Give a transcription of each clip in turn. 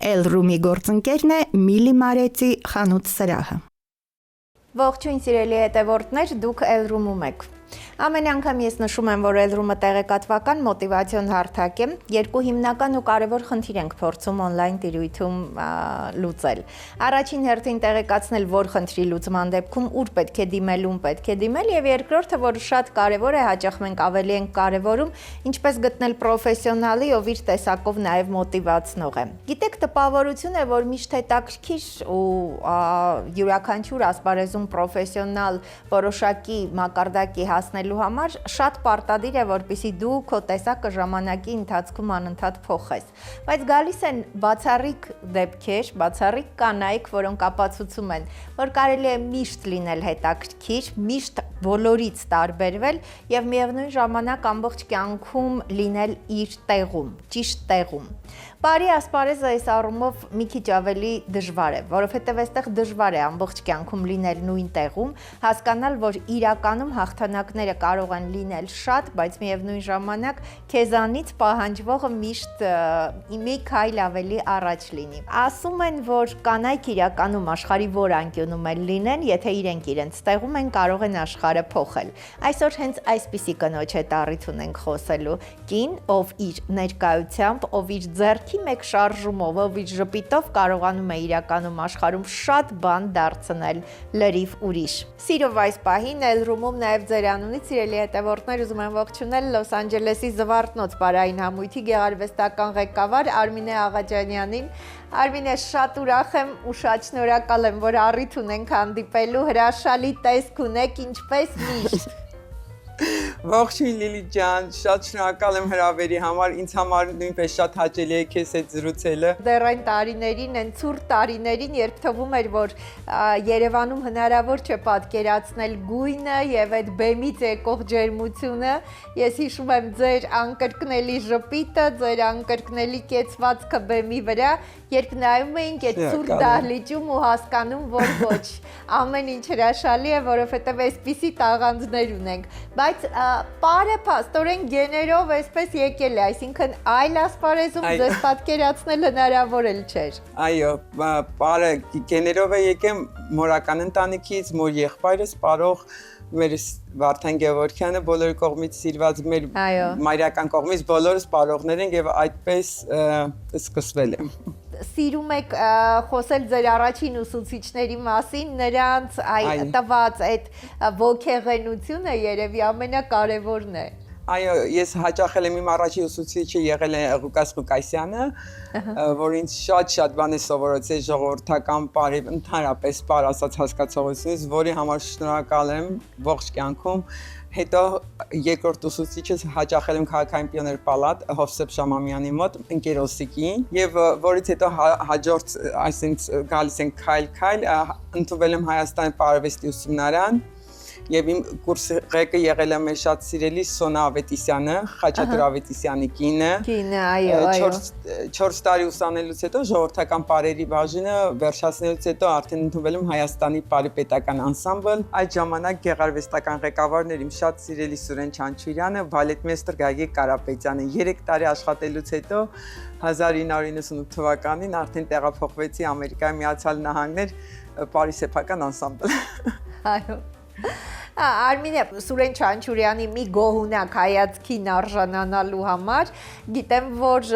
Էլ-Ռումի գործընկերն է Միլի Մարեցի խանութ սրահը։ Ողջույն սիրելի հետևորդներ, դուք Էլ-Ռումում եք։ Ամեն անգամ ես նշում եմ, որ Էլ-Ռումը տեղեկատվական մոտիվացիոն հարթակ է, երկու հիմնական ու կարևոր խնդիր ենք փորձում օնլայն տիրույթում լուծել։ Առաջին հերթին տեղեկացնել, որ խնդրի լուծման դեպքում ուր պետք է դիմել, ում պետք է դիմել, եւ երկրորդը, որ շատ կարևոր է, հաճախ մենք ավելի ենք կարևորում, ինչպես գտնել պրոֆեսիոնալի, ով իր տեսակով նաեւ մոտիվացնող է։ Գիտեք, տպավորություն է, որ միշտ հետաքրքիր ու յուրաքանչյուր ասպարեզում պրոֆեսիոնալ որոշակի մակարդակի հասնելու համար շատ պարտադիր է, որպեսզի դու քո տեսակը ժամանակի ընթացքում անընդհատ փոխես։ Բայց գալիս են բացառիկ դեպքեր, բացառիկ կանայք, որոնք ապացուցում են, որ կարելի է միշտ լինել հետաքրքիր, միշտ բոլորից տարբերվել եւ միևնույն ժամանակ ամբողջ կյանքում լինել իր տեղում, ճիշտ տեղում։ Բարի ասպարեզը այս առումով մի քիչ ավելի դժվար է, որովհետև այստեղ դժվար է ամբողջ կյանքում լինել նույն տեղում, հասկանալ, որ իրականում հաղթանակները կարող են լինել շատ, բայց միևնույն ժամանակ քեզանից պահանջվողը միշտ մի քայլ ավելի առաջ լինի։ Ասում են, որ կանայք իրականում աշխարհի որ անկյունում են լինեն, եթե իրենք իրենց տեղում են, կարող են աշխարհը փոխել։ Այսօր հենց այսպիսի կնոջ հետ առիթ ունենք խոսելու։ Կին, ով իր ներկայությամբ, ով իր ձեռքի մեկ շարժումով, ով իր ժպիտով կարողանում է իրականում աշխարհում շատ բան դարձնել լրիվ ուրիշ։ Սիրով այս պահին Էլ-Ռումում նաև ձեր անունից սիրելի հետևորդներ ուզում եմ ողջունել Լոս Անջելեսի Զվարթնոց պարային համույթի գեղարվեստական ղեկավար Արմինե Աղաջանյանին։ Արմինե, շատ ուրախ եմ ու շատ շնորհակալ եմ, որ առիթ ունենք հանդիպելու, հրաշալի տեսք ունեք, ինչպես միշտ։ Ողջույն Լիլի ջան, շատ շնորհակալ եմ հրավերի համար, ինձ համար նույնպես շատ հաճելի է քեզ հետ զրուցելը։ Դեռ այն տարիներին, այն ցուրտ տարիներին, երբ թվում էր, որ Երևանում հնարավոր չէ պատկերացնել գույնը եւ այդ բեմից եկող ջերմությունը, ես հիշում եմ ձեր անկրկնելի ժպիտը, ձեր անկրկնելի կեցվածքը բեմի վրա, երբ նայում էինք այդ ցուրտ դահլիճում ու հասկանում, որ ոչ, ամեն ինչ հրաշալի է, որովհետեւ այսպիսի տաղանդներ ունենք, բայց պարը փաստորեն գեներով այսպես եկել է, այսինքն այլ ասպարեզում ձեզ պատկերացնել հնարավոր էլ չէր։ Այո, պարը գեներով է եկեմ մորական ընտանիքից, մոր եղբայրս պարող մեր Վարդան Գևորգյանը բոլորի կողմից սիրված մեր մայրական կողմից բոլորս պարողներ ենք եւ այդպես սկսվել է։ Սիրում եք խոսել ձեր առաջին ուսուցիչների մասին, նրանց տված այդ ոգեղենությունը երևի ամենակարևորն է։ Այո, ես հաճախել եմ իմ առաջին ուսուցիչը եղել է Ղուկաս Ղուկասյանը, որ ինձ շատ բան է սովորեցել ժողովրդական բարի, ընդհանրապես բար ասած հասկացողությունից, որի համար շնորհակալ եմ ողջ կյանքում։ Հետո երկրորդ ուսուցիչս հաճախել եմ քաղաքային պիոներ պալատ Հովսեփ Շամամյանի մոտ, ընկերոսիկին, եւ որից հետո հաջորդ այսինքն գալիս են քայլ, ընդունվել եմ Հայաստանի Պարարվեստի ուսումնարան եւ իմ կուրսի ղեկը եղել է մեր շատ սիրելի Սոնա Ավետիսյանը, Խաչատուր Ավետիսյանի կինը, այո։ 4 տարի ուսանելուց հետո ժողովրդական պարերի բաժինը վերջացնելուց հետո արդեն ընդունվել եմ Հայաստանի Պարիպետական անսամբլ, այդ ժամանակ գեղարվեստական ղեկավարն էր իմ շատ սիրելի Սուրեն Չանչուրյանը, բալետմեստր Գագիկ Կարապետյանը, 3 տարի աշխատելուց հետո 1998 թվականին արդեն տեղափոխվեցի Ամերիկայի Միացյալ Նահանգներ Պարիսեփական անսամբլ։ Այո։ Արմինե, Սուրեն Չանչուրյանի մի գոհունակ հայացքին արժանանալու համար գիտեմ, որ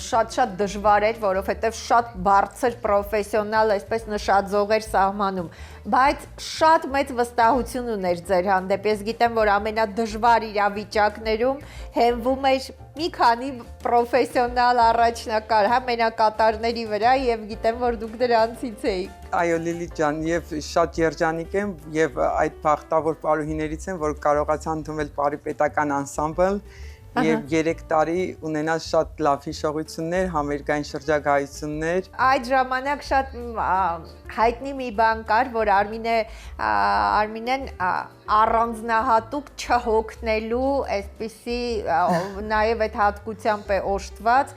շատ դժվար էր, որովհետև շատ բարձր պրոֆեսիոնալ, այսպես նշաձող էր սահմանում, բայց շատ մեծ վստահություն ուներ ձեր հանդեպ։ Ես գիտեմ, որ ամենադժվար իրավիճակներում հենվում էր մի քանի պրոֆեսիոնալ առաջնակարգ, մենակատարների վրա եւ գիտեմ, որ դուք դրանցից էիք։ Այո, Լիլի ջան, եւ շատ երջանիկ եմ եւ այդ բախտավոր պարուհիներից եմ, որ կարողացա ընդունվել Պարիպետական անսամբլ եւ 3 տարի ունենալ շատ լավ հիշողություններ, համերգային շրջագայություններ։ Այդ ժամանակ շատ հայտնի մի բան կար, որ Արմինեն առանձնահատուկ չհոգնելու, այսպիսի նաև այդ հատկությամբ է օժտված,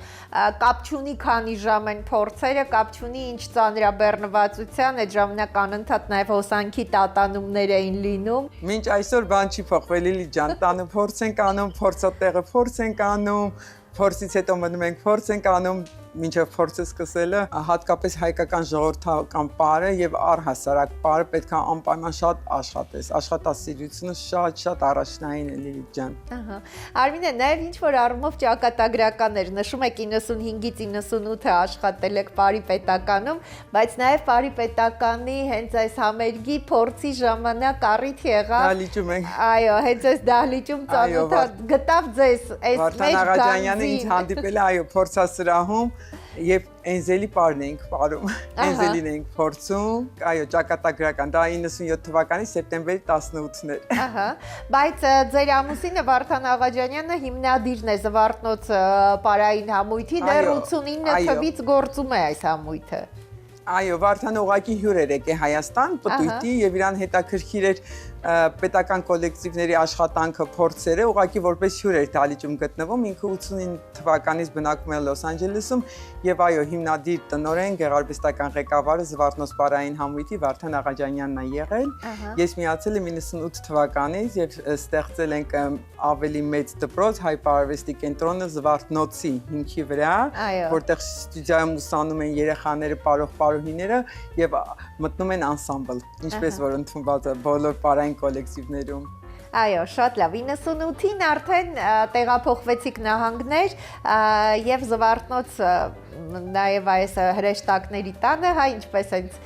կապ չունի քանի ժամ են փորձերը, կապ չունի ինչ ծանրաբեռնվածության, այդ ժամանակ անընդհատ նաև հոսանքի տատանումներ էին լինում։ Մինչ այսօր բան չի փոխվել, Լիլի ջան, տանը փորձ ենք անում, փորձատեղը փորձ ենք անում, փորձից հետո մնում ենք փորձ ենք անում, մինչև փորձը սկսելը հատկապես հայկական ժողովրդական պարը եւ առհասարակ պարը պետք է անպայման շատ աշխատես, աշխատասիրությունը շատ առաջնային է Լիլիթ ջան։ Ահա։ Արմինե, նաև ինչ որ առումով ճակատագրական էր, նշում եք 95-ից 98-ը աշխատել եք Պարի պետականում, բայց նաև Պարի պետականի հենց այս համերգի փորձի ժամանակ առիթ եղավ։ Դահլիճում ենք։ Այո, հենց այս դահլիճում ծանոթա գտավ ձեզ այս Վարդան Աղաջանյանը ինձ հանդիպել է, այո, փորձասրահում եւ Էնզելի պարն էինք պարում, Էնզելին էինք փորձում, այո, ճակատագրական, դա 97 թվականի սեպտեմբերի 18-ն էր։ Ահա, բայց ձեր ամուսինը Վարդան Աղաջանյանը հիմնադիրն է Զվարթնոց պարային համույթի, դեռ 89 թվից գործում է այս համույթը։ Այո, Վարդանը ուղղակի հյուր էր եկել Հայաստան, պտույտի եւ իրան հետաքրքիր էր պետական կոլեկտիվների աշխատանքը, փորձերը, ուղղակի որպես հյուր էր Դահլիճում գտնվում, ինքը 89 թվականից բնակվում է Լոս Անջելեսում եւ այո, հիմնադիր տնօրեն, գեղարվեստական ղեկավարը Զվարթնոց պարային համույթի Վարդան Աղաջանյանն է եղել։ Ես միացել եմ 98 թվականից եւ ստեղծել ենք ավելի մեծ դպրոց Հայ պարարվեստի կենտրոնը Զվարթնոցի հիմքի վրա, որտեղ ստուդիայում ուսանում են երեխաները, պարողները եւ մտնում են անսամբլ, ինչպես որ ընդունված է բոլոր պարային կոլեկտիվներում։ Այո, շատ լավ։ 98-ին արդեն տեղափոխվեցիք նահանգներ եւ Զվարթնոց նաև այս հրեշտակների տանը, հա, ինչպես հենց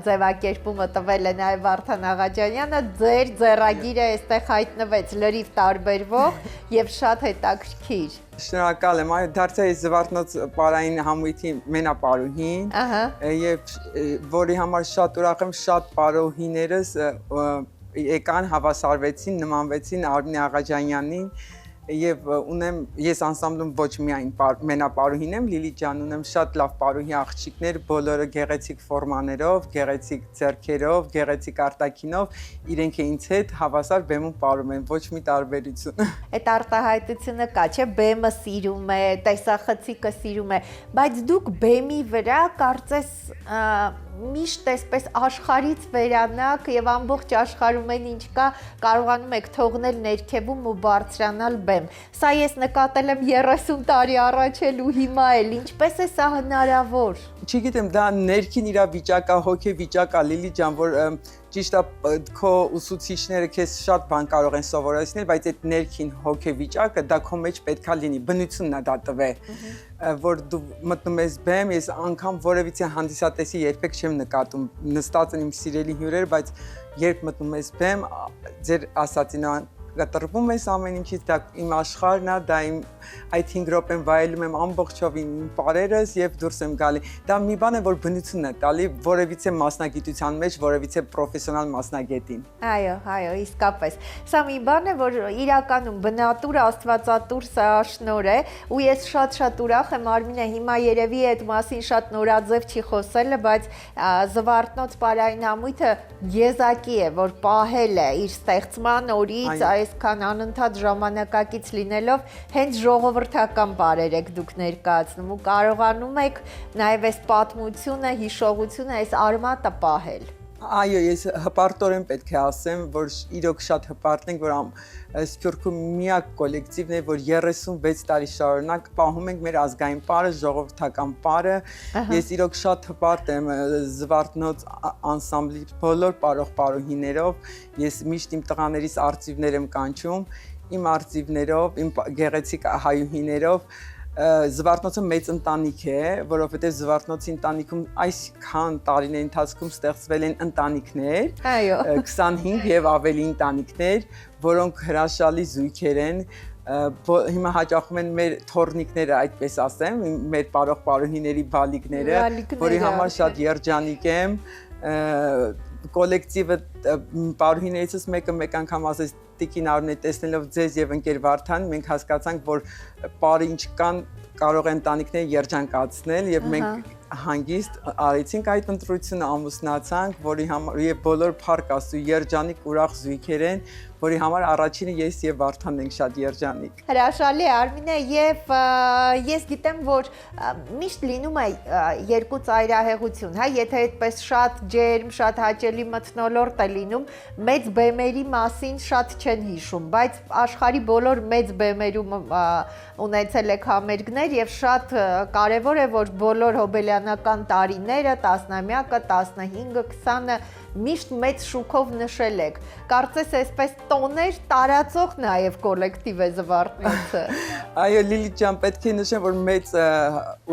ձևակերպումը տվել է նաև Վարդան Աղաջանյանը, ձեր ձեռագիրը այստեղ հայտնվեց լրիվ տարբերվող եւ շատ հետաքրքիր։ Շնորհակալ եմ, այո, դարձա ես Զվարթնոց պարային համույթի մենապարուհին, եւ որի համար շատ ուրախ եմ, շատ պարուհիներս եկան, հավասարվեցին, նմանվեցին Արմինե Աղաջանյանին եւ ունեմ ես անսամբլում ոչ միայն մենապարուհին եմ, Լիլիթ ջան, ունեմ շատ լավ պարուհի աղջիկներ, բոլորը գեղեցիկ ֆորմաներով, գեղեցիկ ձեռքերով, գեղեցիկ արտաքինով, իրենք ինձ հետ հավասար բեմում պարում են, ոչ մի տարբերություն։ Այդ արտահայտությունը կա, չէ, բեմը սիրում է, տեսախցիկը սիրում է, բայց դուք բեմի վրա կարծես միշտ այսպես աշխարից վերանաք եւ ամբողջ աշխարհում են ինչ կա կարողանում եք թողնել ներքևում ու բարձրանալ բեմ։ Սա ես նկատել եմ 30 տարի առաջ էլ ու հիմա էլ, ինչպես է սա հնարավոր։ Չգիտեմ, դա ներքին իրավիճակա, հոգեվիճակա, Լիլիթ ջան, որ ճիշտ է քո ուսուցիչները քեզ շատ բան կարող են սովորեցնել, բայց այդ ներքին հոգեվիճակը դա քո մեջ պետքա լինի, բնությունն է դա տվել, որ դու մտնում ես բեմ, ես անգամ որևիցե հանդիսատեսի երբեք չեմ նկատում, նստած են իմ սիրելի հյուրեր, բայց երբ մտնում ես բեմ, ձեր ասածին կտրվում ես ամեն ինչից, դա իմ աշխարհն է, դա իմ այդ 5 րոպեն վայելում եմ ամբողջով իմ պարերս եւ դուրս եմ գալի։ Դա մի բան է, որ բնությունն է տալի որևիցե մասնագիտության մեջ, որևիցե պրոֆեսիոնալ մասնագետին։ Այո, իսկապես։ Սա մի բան է, որ իրականում բնատուր աստվածատուր սա շնոր է, ու ես շատ ուրախ եմ, Արմինե, հիմա երևի այդ մասին շատ նորաձև չի խոսելը, բայց Զվարթնոց պարային համույթը եզակի է, որ պահել է իր ստեղծման օրից այսքան անընդհատ ժամանակակից լինելով հենց ժողովրդական բարեր եք դուք ներկայացնում ու կարողանում եք նաև այս պատմությունը, հիշողությունը, այս արմատը պահել։ Այո, ես հպարտորեն պետք է ասեմ, որ իրոք շատ հպարտ ենք, որ Սփյուռքում միակ կոլեկտիվն է, որ 36 տարի շարունակ պահում ենք մեր ազգային պարը, ժողովրդական պարը։ Ես իրոք շատ հպարտ եմ Զվարթնոց անսամբլի բոլոր պարող-պարուհիներով, ես միշտ իմ տղաներիս արծիվներ եմ կանչում, իմ արծիվներով, իմ գեղեցիկ հայուհիներով։ Զվարթնոցը մեծ ընտանիք է, որովհետև Զվարթնոցի ընտանիքում այսքան տարիների ընթացքում ստեղծվել են ընտանիքներ, 25 եւ ավելի ընտանիքներ, որոնք հրաշալի զույգեր են, հիմա հաճախում են մեր թորնիկները, այդպես ասեմ, մեր պարող-պարուհիների բալիկները, որի համար շատ երջանիկ եմ, կոլեկտիվը պարուհիներիցս մեկը մեկ անգամ ասեց Տիկին Արմինե, տեսնելով ձեզ եւ ընկեր Վարդան, մենք հասկացանք, որ պարը ինչ կան կարող են ընտանիքները երջանկացնել եւ մենք հանգիստ արեցինք այդ ընտրությունը, ամուսնացանք, որի համար եւ բոլոր փառք Աստծո երջանիկ ուրախ զույգեր են, որի համար առաջինը ես եւ Վարդանն ենք շատ երջանիկ։ Հրաշալի Արմինե եւ ես գիտեմ որ միշտ լինում է երկու ծայրահեղություն, հա, եթե այդպես շատ ջերմ, շատ հաճելի մթնոլորտ է լինում, մեծ բեմերի մասին շատ չեն հիշում, բայց աշխարհի բոլոր մեծ բեմերում ունեցել եք համերգներ եւ շատ կարեւոր է որ բոլոր հոբելյանական տարիները, տասնամյակը, 15-ը, 20-ը միշտ մեծ շուկով նշել եք։ Կարծես այսպես տոներ տարածող նաև կոլեկտիվ է Զվարթնոցը։ Այո, Լիլիթ ջան, պետք է նշեմ, որ մեծ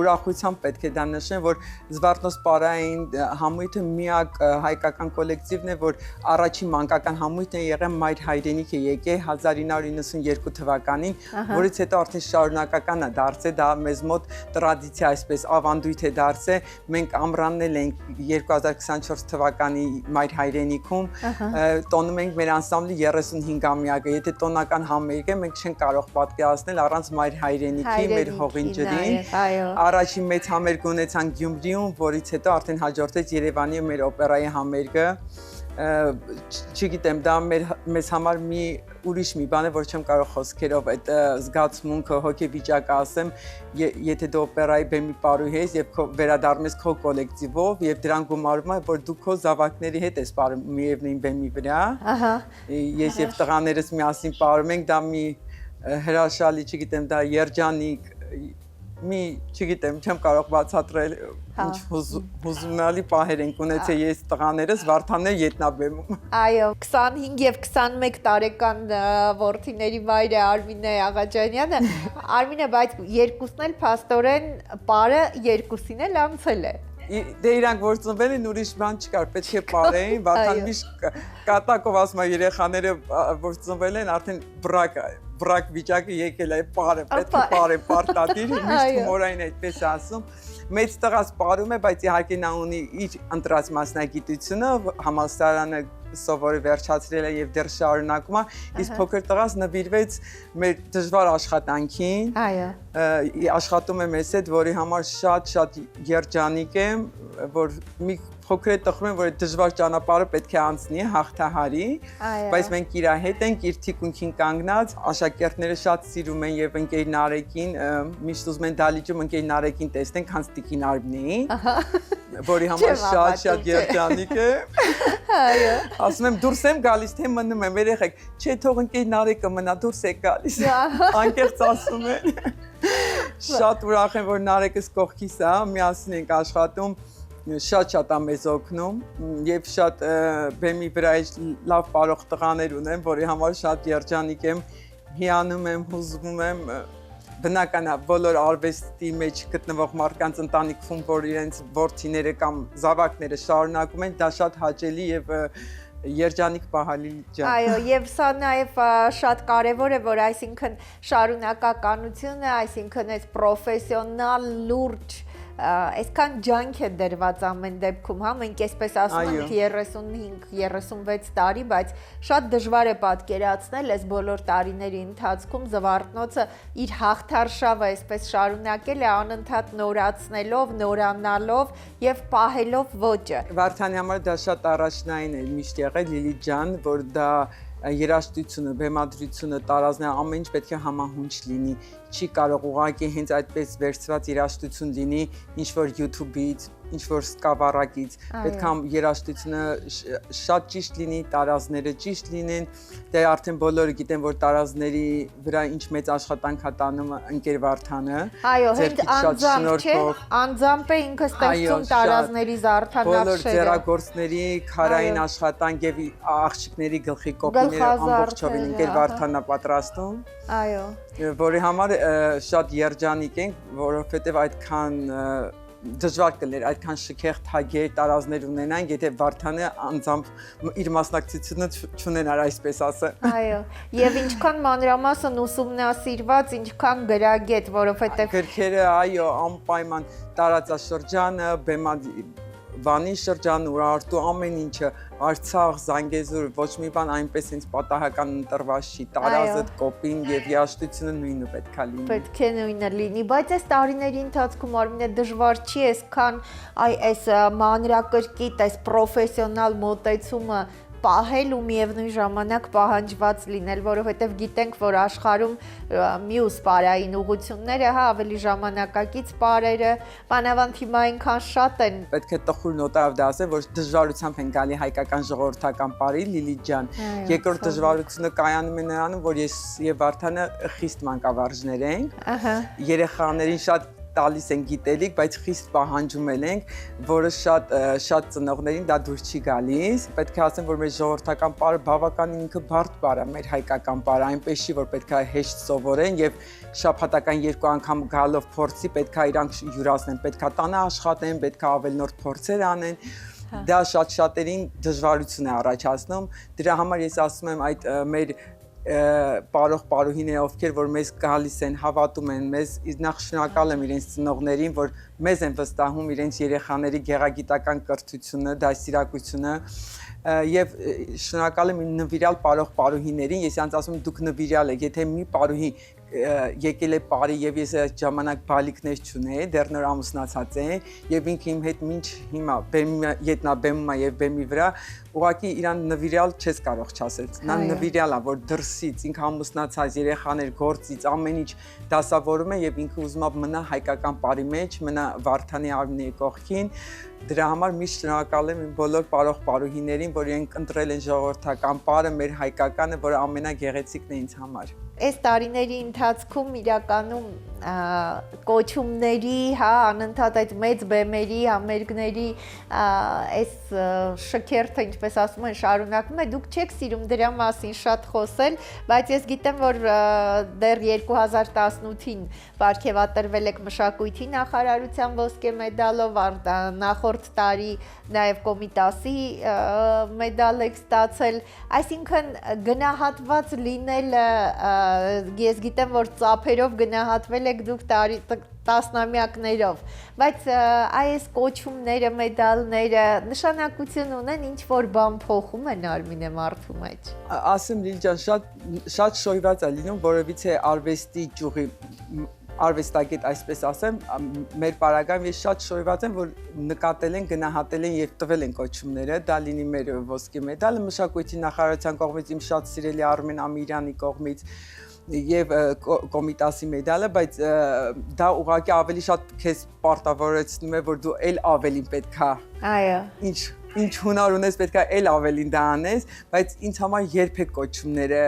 ուրախությամբ պետք է դա նշեմ, որ Զվարթնոց պարային համույթը միակ հայկական կոլեկտիվն է, որ առաջին մանկական համույթն է եղել Մայր հայրենիք է եկել 1992 թվականին, որից հետո արդեն շարունակական է դարձել, դա մեզ մոտ տրադիցիա այսպես ավանդույթ է դարձել։ Մենք ամրաննել ենք 2024 թվականի Մայր հայրենիքում, տոնում ենք մեր անսամբլի 35-ամյակը, եթե տոնական համերգ է, մենք չենք կարող պատկերացնել առանց Մայր հայրենիքի, մեր հողին ջրին։ Առաջին մեծ համերգ ունեցանք Գյումրիում, որից հետո արդեն հաջորդեց Երևանի մեր օպերայի համերգը։ Չգիտեմ, դա մեզ համար մի ուրիշ մի բան է, որ չեմ կարող խոսքերով այդ զգացմունքը, հոգեվիճակը ասեմ, եթե դու օպերայի բեմի պարուհի ես եւ վերադառնում ես քո կոլեկտիվով եւ դրան գումարում ես, որ դու քո զավակների հետ ես պարում միևնույն բեմի վրա։ Ահա։ Ես եւ տղաներս միասին պարում ենք, դա մի հրաշալի, չգիտեմ, դա երջանիկ մի, չգիտեմ, չեմ կարող բացատրել, ինչ հուզումնալի պահեր ենք ունեցել ես տղաներս, Վարդանն ետնաբեմում։ Այո, 25 եւ 21 տարեկան որդիների մայր է Արմինե Աղաջանյանը։ Արմինե, բայց երկուսն էլ փաստորեն պարը երկուսին էլ անցել է։ Դե իրանք որ ծնվել են ուրիշ բան չկար, պետք է պարեին, Վարդան միշտ կատակով ասում է երեխաները որ ծնվել են արդեն բրակ վիճակը եկել է պարը, պետք է պարեն պարտադիր, միշտ հումորային այդպես ասում։ Մեծ տղաս պարում է, բայց իհարկե նա ունի իր ընտրած մասնագիտությունը, համալսարանը սովորի վերջացրել է եւ դեռ շարունակում է, իսկ փոքր տղաս նվիրվեց մեր դժվար աշխատանքին։ Այո։ Աշխատում է մեզ հետ, որի համար շատ երջանիկ եմ, որ մի փոքր տխրում եմ, որ այդ դժվար ճանապարհը պետք է անցնի, հաղթահարի, բայց մենք իր հետ ենք, իր թիկունքին կանգնած, աշակերտները շատ սիրում են եւ ընկեր Նարեկին, միշտ ուզում են դալիճում ընկեր Նարեկին տեսնեն, քան Տիկին Արմինեին, որի համար շատ երջանիկ է։ Այո։ Ասում եմ դուրս եմ գալիս, թե մնում եմ, երեխեք, չէ, թող ընկեր Նարեկը մնա, դուրս է գալիս։ Անկեղծ ասում են։ Շատ ուրախ եմ, որ Նարեկս կողքիս է, միասին ենք աշխատում։ Շատ ա մեզ օգնում եւ շատ բեմի վրա լավ պարող տղաներ ունեմ, որի համար շատ երջանիկ եմ, հիանում եմ, հուզվում եմ, բնական է բոլոր արվեստի մեջ գտնվող մարդկանց ընտանիքում, որ իրենց որդիները կամ զավակները շարունակում են, դա շատ հաճելի եւ երջանիկ պահալի ջան։ Այո, եւ սա նաեւ շատ կարեւոր է, որ այսինքն շարունակականությունը, այսինքն այս պրոֆեսիոնալ լուրջ այսքան ջանք է դրված ամեն դեպքում, հա, մենք այսպես ասում ենք 35-36 տարի, բայց շատ դժվար է պատկերացնել այս բոլոր տարիների ընթացքում Զվարթնոցը իր հաղթարշավը այսպես շարունակել է անընդհատ նորացնելով, նորանալով եւ պահելով ոճը։ Վարդանի համար դա շատ առաջնային է միշտ եղել Լիլիթ ջան, որ դա երաժշտությունը, բեմադրությունը, տարազները ամեն ինչ պետք է համահունչ լինի, չի կարող ուղղակի հենց այդպես վերցված երաժշտություն լինի, ինչ որ YouTube-ից, ինչ որ սկավառակից, պետք է երաժշտությունը շատ ճիշտ լինի, տարազները ճիշտ լինեն, դե արդեն բոլորը գիտեն, որ տարազների վրա ինչ մեծ աշխատանք է տանում ընկեր Վարդանը։ Այո, հենց անձամբ չէ, անձամբ է ինքը ստեղծում տարազների զարդանախշերը։ Բոլոր ձեռագործների, քարային աշխատանք եւ աղջիկների գլխի կոպիները ամբողջովին ընկեր Վարդանն է պատրաստում։ Այո։ Որի համար շատ երջանիկ ենք, որովհետեւ այդքան դժվար կլներ այդքան շքեղ թագեր տարազներ ունենան, եթե Վարդանը անձամբ իր մասնակցությունը չունենար, այսպես ասեմ։ Այո, եւ ինչքան մանրամասն ուսումնասիրված, ինչքան գրագետ, որովհետեւ գրքերը, այո, անպայման տարածաշրջանը, Վանի շրջանը, Ուրարտու ամեն ինչը, Արցախ, Զանգեզուր, ոչ մի բան այնպես ինձ պատահական ընտրված չի, տարազը, կոպին եւ երաժշտությունը նույնը պետք է լինի։ Պետք է նույնը լինի, բայց այս տարիների ընթացքում Արմինե դժվար չի այսքան այս մանրակրկիտ, այս պրոֆեսիոնալ մոտեցումը պահել ու միևնույն ժամանակ պահանջված լինել, որովհետև գիտենք, որ աշխարհում մյուս պարային ուղղությունները, հա, ավելի ժամանակակից պարերը, բանավանդ հիմա այնքան շատ են։ Պետք է տխուր նոտայով դա ասել, որ դժվարությամբ են գալի հայկական ժողովրդական պարի, Լիլիթ ջան։ Երկրորդ դժվարությունը կայանում է նրանում, որ ես եւ Վարդանը խիստ մանկավարժներ ենք։ Երեխաներին շատ տալիս են գիտելիք, բայց խիստ պահանջում ենք, որը շատ ծնողներին դա դուր չի գալիս։ Պետք է ասեմ, որ մեր ժողովրդական պարը բավականին ինքը բարդ պար է, մեր հայկական պարը, այնպես չի, որ պետք է հեշտ սովորեն եւ շաբաթական 2 անգամ գալով փորձի, պետք է իրանք յուրացնեն, պետք է տանը աշխատեն, պետք է ավելնորդ փորձեր անեն։ Դա շատ-շատերին դժվարություն է առաջացնում։ Դրա համար ես ասում եմ այդ մեր պարող պարուհիները, ովքեր որ մեզ գալիս են, հավատում են մեզ, նախ շնորհակալ եմ իրենց ծնողներին, որ մեզ են վստահում իրենց երեխաների գեղագիտական կրթությունը, դաստիարակությունը եւ շնորհակալ եմ իմ նվիրյալ պարող պարուհիներին, ես իրանց ասում եմ դուք նվիրյալ եք, եթե մի պարուհի եկել է բարի եւ ես այդ ժամանակ բալիկներ չունեի, դեռ նոր ամուսնացած էի եւ ինքը իմ հետ մինչ հիմա ետնաբեմում է եւ բեմի վրա, ուղղակի իրան նվիրյալ չես կարող չասել։ Նա նվիրյալ է, որ դրսից ինքը ամուսնացած երեխաներ գործից ամեն ինչ դասավորում է եւ ինքը ուզում է մնա հայկական բարի մեջ, մնա Վարդանի Արմինեի կողքին։ Դրա համար միշտ շնորհակալ եմ իմ բոլոր պարող պարուհիներին, որ իրենք ընտրել են ժողովրդական պարը, մեր հայկականը, որը ամենագեղեցիկն է ինձ համար։ Այս տարիների ընթացքում իրականում կոչումների, հա, անընդհատ այդ մեծ բեմերի, համերգների այս շքերթը, ինչպես ասում են, շարունակվում է, դուք չեք սիրում դրա մասին շատ խոսել, բայց ես գիտեմ, որ դեռ 2018-ին պարգևատրվել եք մշակույթի նախարարության ոսկե մեդալով, նախորդ տարի նաև Կոմիտասի մեդալ եք ստացել, այսինքն գնահատված լինելը, ես գիտեմ, որ ծափերով գնահատվել եք դուք տասնամյակներով, բայց այս կոչումները, մեդալները նշանակություն ունեն, ինչ որ բան փոխում են Արմինե մարդու մեջ։ Ասեմ Լիլիթ ջան, շատ շոյված է լինում, որովհետեւ արվեստի ճյուղի արվեստագետ, այսպես ասեմ, մեր պարագայում ես շատ շոյված եմ, որ նկատել են, գնահատել են եւ տվել են կոչումները, դա լինի մեր ոսկե մեդալը մշակույթի նախարարության կողմից, իմ շատ սիրելի Արմեն Ամիրյանի կողմից եւ Կոմիտասի մեդալը, բայց դա ուղղակի ավելի շատ քեզ պարտավորեցնում է, որ դու էլ ավելին պետքա։ Այո։ Ինչ հունար ունես, պետքա էլ ավելին դա անես, բայց ինձ համար երբեք կոչումները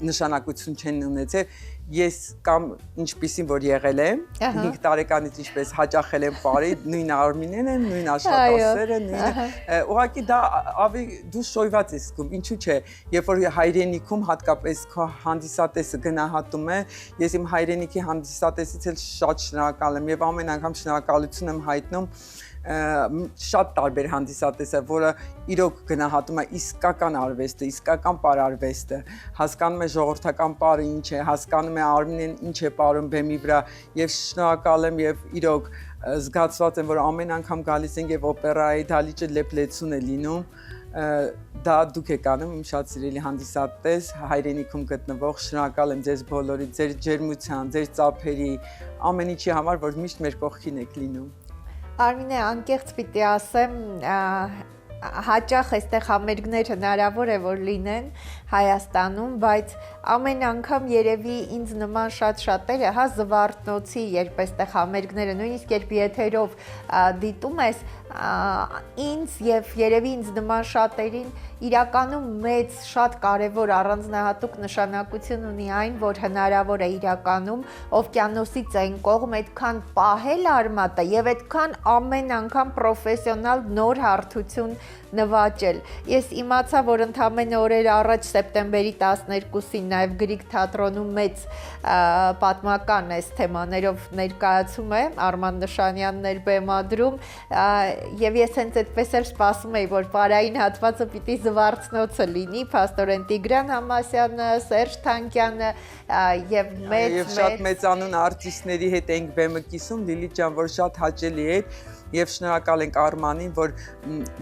նշանակություն չեն ունեցել։ Ես կամ ինչպիսին որ եղել եմ, 5 տարեկանից ինչպես հաճախել եմ բարի, նույն Արմինեն են, նույն աշխատասերը, ուղղակի դա ավելի դու շոյված ես զգում, ինչու՞ չէ, երբ որ հայրենիքում հատկապես քո հանդիսատեսը գնահատում է, ես իմ հայրենիքի հանդիսատեսից էլ շատ շնորհակալ եմ եւ ամեն անգամ շնորհակալություն եմ հայտնում շատ տարբեր հանդիսատես է, որը իրոք գնահատում է իսկական արվեստը, իսկական պարարվեստը, հասկանում է ժողովրդական պարը ինչ է, հասկանում է Արմինեն ինչ է պարում բեմի վրա եւ շնորհակալ եմ եւ իրոք զգացված եմ, որ ամեն անգամ գալիս ենք եւ օպերայի դալիճը լեփլեցուն է լինում, դա դուք եք անում, իմ շատ սիրելի հանդիսատես, հայրենիքում գտնվող, շնորհակալ եմ ձեզ բոլորի, ձեր ջերմության, ձեր ծափերի, ամեն ինչի համար, որ միշտ մեր կողքին եք լինում։ Արմինե, անկեղծ պիտի ասեմ, հաճախ այստեղ համերգներ հնարավոր է, որ լինեն Հայաստանում, բայց ամեն անգամ երևի ինձ նման շատ շատերը, հա, Զվարթնոցի, երբ այստեղ համերգները, նույնիսկ երբ եթերով դիտում ես, ինձ եւ երևի ինձ նման շատերին իրականում մեծ, շատ կարևոր առանձնահատուկ նշանակություն ունի այն, որ հնարավոր է իրականում օվկիանոսից այն կողմ այդքան պահել արմատը եւ այդքան ամեն անգամ պրոֆեսիոնալ նոր հարթություն նվաճել։ Ես իմացա, որ ընդամենը օրեր առաջ սեպտեմբերի 12-ին նաև Գրիգ թատրոնում մեծ պատմական այս թեմաներով ներկայացում է, Արման Նշանյանն էր բեմադրում, եւ ես հենց այդպես էլ սպասում էի, որ պարային հատվածը պիտի Զվարթնոցը լինի, փաստորեն Տիգրան Համասյանը, Սերժ Թանկյանը եւ շատ մեծանուն արտիստների հետ ենք բեմը կիսում, Լիլիթ ջան, որ շատ հաճելի է եւ շնորհակալ ենք Արմանին, որ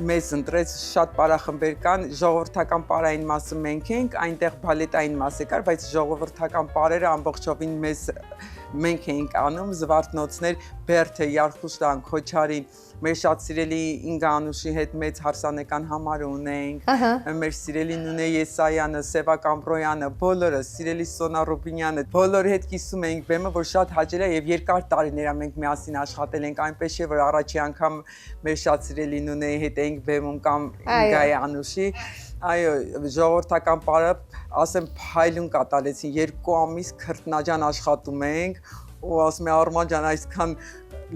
մեզ ընտրեց, շատ պարախմբեր կան, ժողովրդական պարային մասը մենք ենք, այնտեղ բալետային մասը կար, բայց ժողովրդական պարերը ամբողջովին մեզ մենք էինք անում զվարթնոցներ Բերթը, Յարխուշտան, Քոչարին, մեր շատ սիրելի Ինգա Անուշի հետ մեծ հարսանեկան համար ունենք, մեր սիրելի Նունե Եսայանը, Սևա Կամպրոյանը, բոլորը, սիրելի Սոնա Ռուբինյանը, բոլորի հետ կիսում էինք բեմը, որ շատ հաճել է եւ երկար տարիներ մենք միասին աշխատել ենք, այնպես չէ որ առաջի անգամ մեր շատ սիրելի Նունեի հետ էինք բեմում կամ Ինգայի Անուշի, այո, ժողովրդական պարը, ասեմ, փայլուն կատարեցին, 2 ամիս քրտնաջան աշխատում ենք ու ասում եմ Արման ջան, այսքան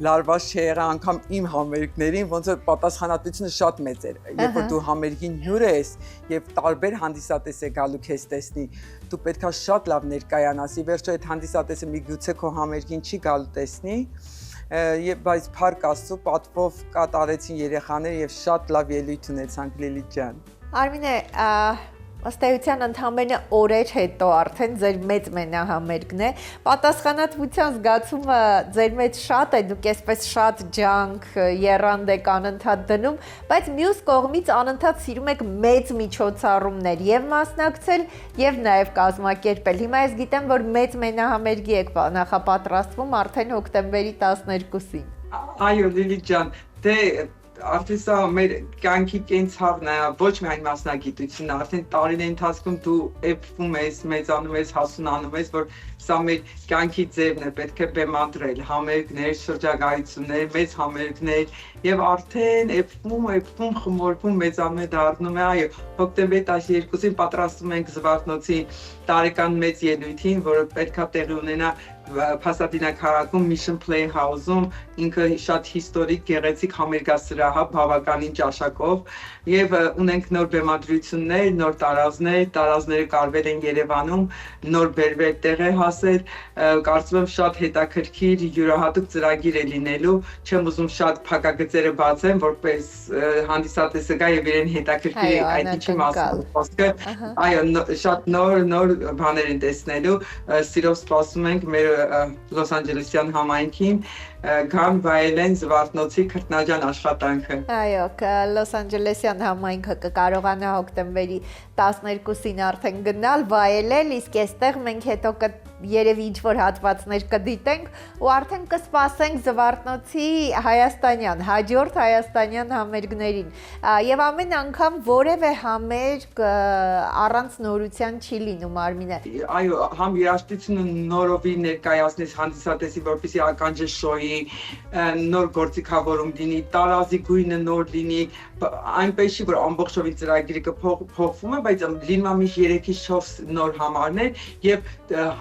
լարված չի եղա անգամ իմ համերգներին, ոնց որ պատասխանատվությունը շատ մեծ էր։ Երբ որ դու համերգին հյուր ես եւ տարբեր հանդիսատես է գալու քեզ տեսնի, դու պետքա շատ լավ ներկայանաս։ Ի վերջո այդ հանդիսատեսը միգուցե քո համերգին չի գալու տեսնի, բայց փառք Աստծո պատվով կատարեցին երեխաները եւ շատ լավ ելույթ ունեցանք Լիլիթ ջան։ Արմինե, ըստ էության ընդամենը օրեր հետո արդեն ձեր մեծ մենահամերգն է, պատասխանատվության զգացումը ձեր մեջ շատ է, դուք այսպես շատ ջանք, եռանդ եք անընդհատ դնում, բայց մյուս կողմից անընդհատ սիրում եք մեծ միջոցառումներ եւ մասնակցել եւ նաեւ կազմակերպել։ Հիմա ես գիտեմ, որ մեծ մենահամերգի եք նախապատրաստվում արդեն հոկտեմբերի 12-ին։ Այո, Լիլիթ ջան, դե արդեն սա մեր կյանքի կենցաղն է, ոչ միայն մասնագիտությունն է, արդեն տարիների ընթացքում դու էփվում ես, մեծանում ես, հասունանում ես, որ սա մեր կյանքի ձևն է, պետք է բեմադրել, համերգներ, շրջագայություններ, մեծ համերգներ եւ արդեն էփվում, խմորվում, մեծանում է, դառնում է, այո, հոկտեմբերի 12-ին պատրաստում ենք Զվարթնոցի տարեկան մեծ ելույթին, որը պետքա տեղի ունենա Փասադինա քաղաքում Mission Playhouse-ում, ինքը շատ հիստորիկ գեղեցիկ համերգասրահ է, բավականին ճաշակով եւ ունենք նոր բեմադրություններ, նոր տարազները կարվել են Երևանում, նոր բերվել տեղ է հասել, կարծում եմ շատ հետաքրքիր յուրահատուկ ծրագիր է լինելու, չեմ ուզում շատ փակագծերը բացեմ, որպես հանդիսատեսը գա եւ իրեն հետաքրքիր այդ ինչի մասին խոսքը, այո, շատ նոր բաներ են տեսնելու, սիրով սպասում ենք մեր Լոս Անջելեսյան համայնքին գան վայելեն Զվարթնոցի քրտնաջան աշխատանքը։ Այո, Լոս Անջելեսյան համայնքը կկարողանա հոկտեմբերի 12-ին արդեն գնալ, վայելել, իսկ այստեղ մենք հետո երևի ինչ-որ հատվածներ կդիտենք ու արդեն կսպասենք Զվարթնոցի հայաստանյան, հաջորդ հայաստանյան համերգներին։ Եվ ամեն անգամ որևէ համերգ առանց նորության չի լինում, Արմինե։ Այո, համ երաժշտությունը նորովի ներկայացնես հանդիսատեսի, որպեսզի ականջը շոյի, նոր գործիքավորում լինի, տարազի գույնը նոր լինի, այնպես չի որ ամբողջովին ծրագիրը կփոխվում է, բայց լինում է միշտ 3-ից 4 նոր համարներ եւ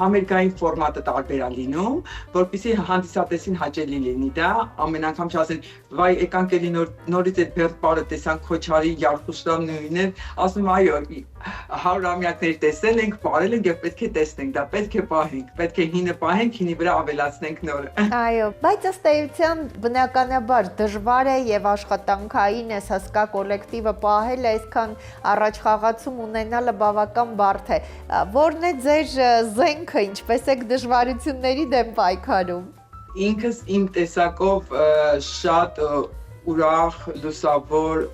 համերգային ֆորմատը տարբեր է լինում, որպեսզի հանդիսատեսին հաճելի լինի դա, ամեն անգամ չասեն, վայ եկանք էլի նորից այդ Բերթ պարը տեսանք Քոչարի, Յարխուշտան նույնն, ասում այո, 100-ամյակներ տեսել ենք, ապրել ենք եւ պետք է տեսնենք, դա պետք է պահենք, պետք է հինը պահենք, հինի վրա ավելացնենք նորը։ Այո, բայց ըստ էության բնականաբար դժվար է եւ աշխատանքային է հսկա կոլեկտիվը պահել, այսքան առաջխաղացում ունենալը բավական բարդ է։ Որն է ձեր զենքը, ինչպես եք դժվարությունների դեմ պայքարում։ Ինքս իմ տեսակով շատ ուրախ, լուսավոր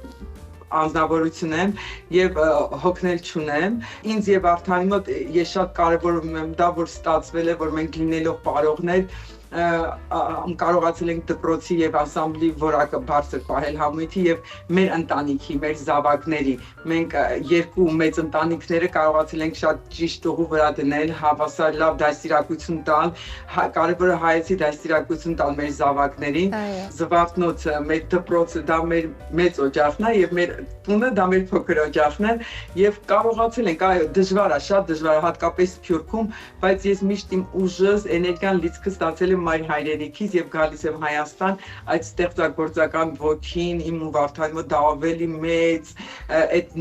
անձնավորություն եմ եւ հոգնել չունեմ ինձ եւ Արթանի մոտ ես շատ կարեւորում եմ դա որ ստացվել է որ մենք լինելով պարողներ կարողացել ենք դպրոցի եւ անսամբլի որակը բարձր պահել համույթի եւ մեր ընտանիքի, մեր զավակների մենք երկու մեծ ընտանիքները կարողացել ենք շատ ճիշտ ուղու վրա դնել, հավասար լավ դաստիարակություն տալ, կարևորը հայեցի դաստիարակություն տալ մեր զավակներին, Զվարթնոցը, մեր դպրոցը դա մեր մեծ օջախն է եւ մեր տունը դա մեր փոքր օջախն է եւ կարողացել ենք, այո, դժվար է, շատ դժվար է, հատկապես Սփյուռքում, բայց ես միշտ իմ ուժս, էներգիան լիցքը ստացել եմ մայր հայրենիքից եւ գալիս եմ Հայաստան, այդ ստեղծագործական ոգին իմ ու Վարդանի մոտ դա ավելի մեծ, այդ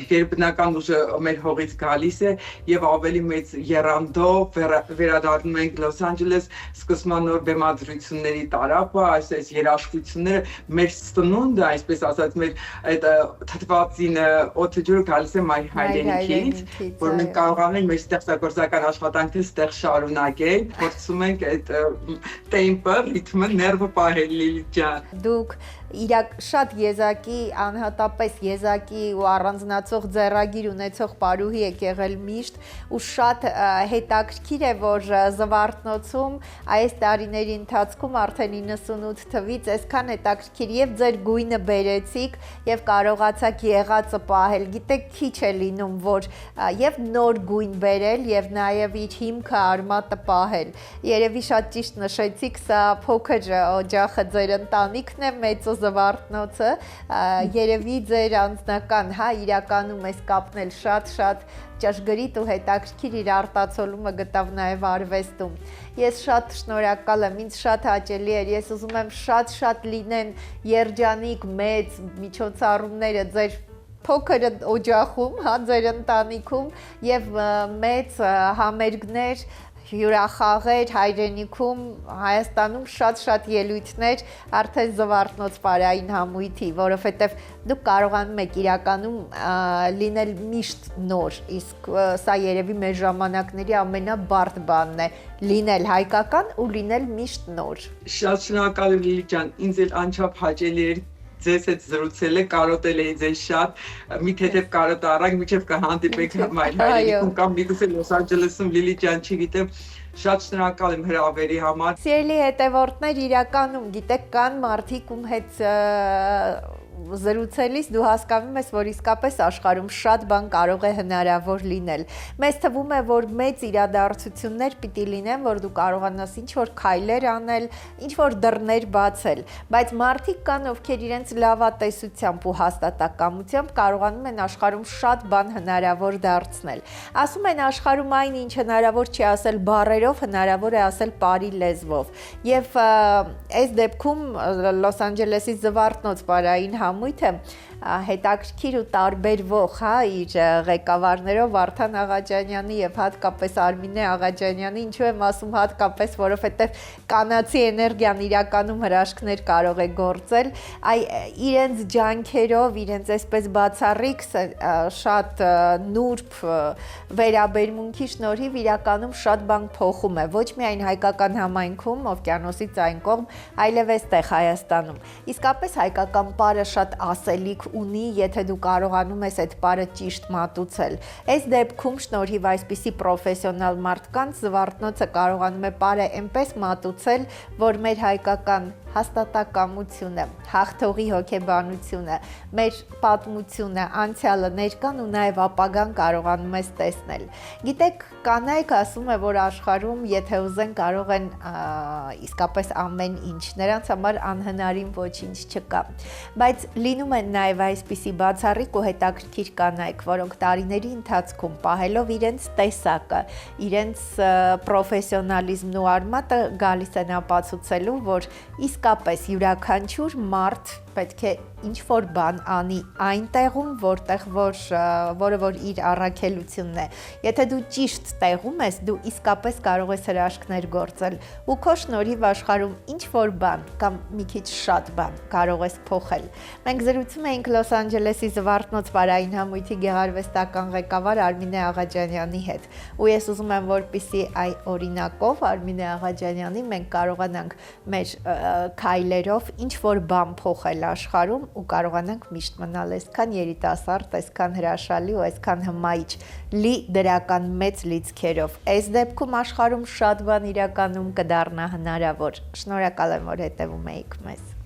գերբնական ուժը մեր հողից գալիս է եւ ավելի մեծ եռանդով վերադառնում ենք Լոս Անջելես, սկսման նոր բեմադրությունների տարապը, այս երաժշտությունները, մեր սնունդը, այսպես ասած, մեր այդ թթվածինը, օդը ջուրը գալիս է մայր հայրենիքից, որ մենք կարողանանք մեր ստեղծագործական աշխատանքը ստեղ շարունակել, փորձում ենք այդ տեմպը, ռիթմը, ներվը պահել Լիլիթ ջան։ Դուք շատ եզակի, անհատապես եզակի ու առանձնացող ձեռագիր ունեցող պարուհի եք եղել միշտ ու շատ հետաքրքիր է, որ Զվարթնոցում այս տարիների ընթացքում արդեն 98 թվից այսքան հետաքրքիր եւ ձեր գույնը բերեցիք եւ կարողացաք եղածը պահել։ Գիտեք, քիչ է լինում, որ եւ նոր գույն բերել եւ նաեւ իր հիմքը արմատը պահել։ Երևի շատ ճիշտ նշեցիք, սա փոքր օջախը ձեր ընտանիքն է, մեծը Զվարթնոցը, երևի ձեր անձնական, իրականում այս կապն էլ շատ ճշգրիտ ու հետաքրքիր իր արտացոլումը գտավ նաև արվեստում։ Ես շատ շնորհակալ եմ, ինձ շատ հաճելի էր, ես ուզում եմ շատ լինեն երջանիկ մեծ միջոցառումները ձեր փոքր օջախում, ձեր ընտանիքում եւ մեծ համերգներ, հյուրախաղեր հայրենիքում, Հայաստանում շատ ելույթներ արդեն Զվարթնոց պարային համույթի, որովհետև դուք կարողանում եք իրականում լինել միշտ նոր, իսկ սա երևի մեր ժամանակների ամենաբարդ բանն է, լինել հայկական ու լինել միշտ նոր։ Շատ շնորհակալ եմ Լիլիթ ջան, ինձ էլ անչափ հաճելի էր ձեզ հետ զրուցել, կարոտել էի ձեզ շատ, մի թեթև կարոտ առանք, մինչև կհանդիպենք այլ հայրենիքում կամ միգուցե Լոս Անջելեսում, Լիլիթ ջան, չգիտեմ, շատ շնորհակալ եմ հրավերի համար։ Սիրելի հետևորդներ, իրականում գիտեք, կան մարդիկ, ում հետ զրուցելիս դու հասկանում ես, որ իսկապես աշխարհում շատ բան կարող է հնարավոր լինել։ Մեզ թվում է, որ մեծ իրադարձություններ պիտի լինեն, որ դու կարողանաս ինչ-որ քայլեր անել, ինչ-որ դռներ բացել, բայց մարդիկ կան, ովքեր իրենց լավատեսությամբ ու հաստատակամությամբ կարողանում են աշխարհում շատ բան հնարավոր դարձնել։ Ասում են աշխարհում այն, ինչ հնարավոր չի ասել բառերով, հնարավոր է ասել պարի լեզվով։ Եվ այս դեպքում Լոս Անջելեսի Զվարթնոց պարային համույթը հետաքրքիր ու տարբերվող, իր ղեկավարներով Վարդան Աղաջանյանի եւ հատկապես Արմինե Աղաջանյանի, ինչու եմ ասում հատկապես, որովհետեւ կանացի էներգիան իրականում հրաշքներ կարող է գործել, իրենց ջանքերով, իրենց այսպես բացառիկ շատ նուրբ վերաբերմունքի շնորհիվ իրականում շատ բան փոխում է, ոչ միայն հայկական համայնքում, օվկիանոսից այն կողմ, այլև այստեղ Հայաստանում։ Իսկապես հայկական պարը շատ ասելիք ունի, եթե դու կարողանում ես այդ պարը ճիշտ մատուցել։ Այս դեպքում շնորհիվ այսպիսի պրոֆեսիոնալ մարդկանց Զվարթնոցը կարողանում է պարը այնպես մատուցել, որ մեր հայկական հաստատակամությունը, հաղթողի հոգեբանությունը, մեր պատմությունը, անցյալը, ներկան ու նաև ապագան կարողանում ես տեսնել։ Գիտեք, կանայք ասում է, որ աշխարհում, եթե ուզեն, կարող են իսկապես ամեն ինչ, նրանց համար անհնարին ոչինչ չկա։ Բայց լինում են նաև այսպիսի բացառիկ ու հետաքրքիր կանայք, որոնք տարիների ընթացքում պահելով իրենց տեսակը, իրենց պրոֆեսիոնալիզմն ու արմատը գալիս են ապացուցելու, որ իսկապես յուրաքանչյուր մարդ պետք է ինչ-որ բան անի այն տեղում, որը որ իր առաքելությունն է։ Եթե դու ճիշտ տեղում ես, դու իսկապես կարող ես հրաշքներ գործել ու քո շնորհիվ աշխարհում ինչ-որ բան կամ մի քիչ շատ բան կարող ես փոխել։ Մենք զրուցում էինք Լոս Անջելեսի Զվարթնոց պարային համույթի գեղարվեստական ղեկավար Արմինե Աղաջանյանի հետ։ Ու ես ուզում եմ, որպեսզի այ օրինակով Արմինե Աղաջանյանի մենք կարողանանք մեր քայլերով ինչ-որ բան փոխել աշխարհում ու կարողանանք միշտ մնալ այսքան երիտասարդ, այսքան հրաշալի ու այսքան հմայիչ, լի դրական մեծ լիցքերով։ Այս դեպքում աշխարհում շատ բան իրականում կդառնա հնարավոր։ Շնորհակալ եմ, որ հետևում եք մեզ։